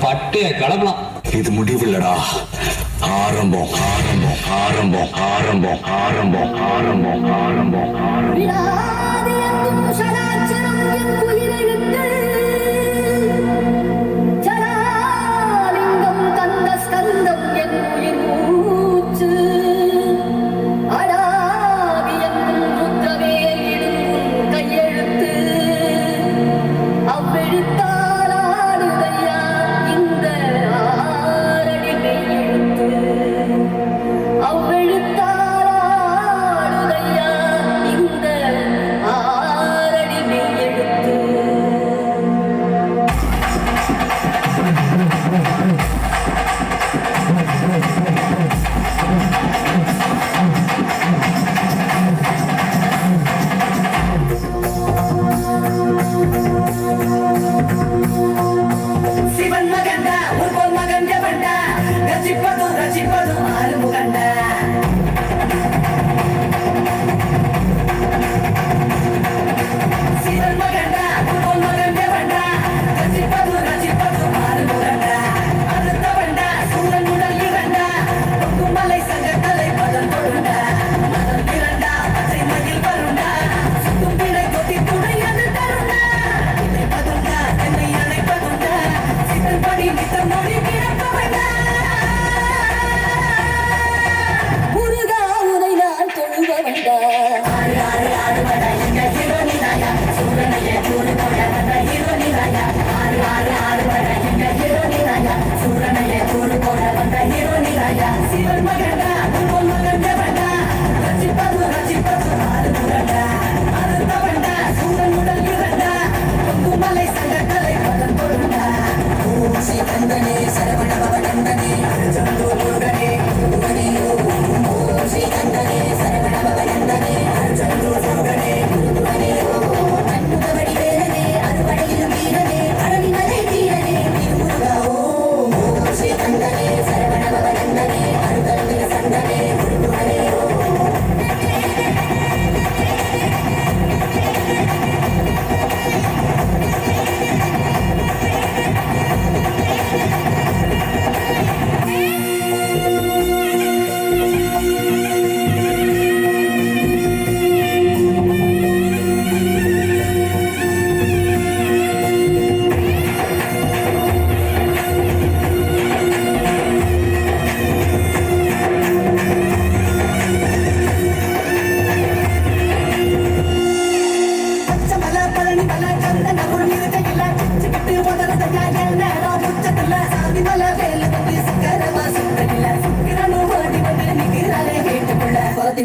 பட்டைய கிளம்பலாம். இது முடிவில்லடா, ஆரம்பம் ஆரம்பம் ஆரம்பம் ஆரம்பம் ஆரம்பம் ஆரம்பம் ஆரம்பம் ஆரம்பம்.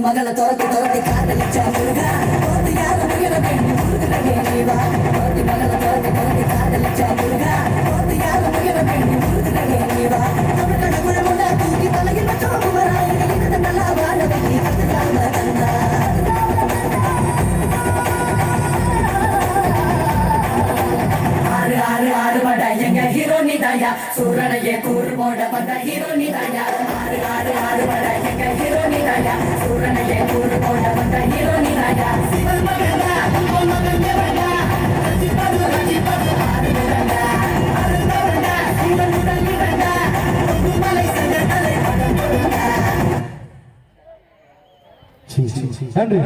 மகளை துரத்தி துரத்தி காதலிச்சா முருகா போது யாரும் உயர வேண்டி முருகனே நீவா போது மகளை துரத்தி துரத்தி காதலிச்சா முருகா போது யாரும் உயர வேண்டி முருகனே நீவா தமிழ் கடவுள் முன்னா தூக்கி தலையில் மற்றொரு குமராய் இருந்த நல்லா வாழ வேண்டி கத்துக்காம தந்தா ஆறு ஆறு ஆறு வட எங்க ஹீரோ நீதாயா சூரனையே கூறு போட வந்த ஹீரோ நீதாயா ஆறு ஆறு ஆறு வட எங்க ஹீரோ நீதாயா சூரனையே கூறு போட வந்த ஹீரோ நீதாயா சிவன் மகனா உன் மகன் தேவனா ரஜிபது ரஜிபது ஆறு முரண்டா அருந்தவண்டா சிவன் உடல் இரண்டா மலை சங்க தலை படம் கொடுண்டா நன்றி.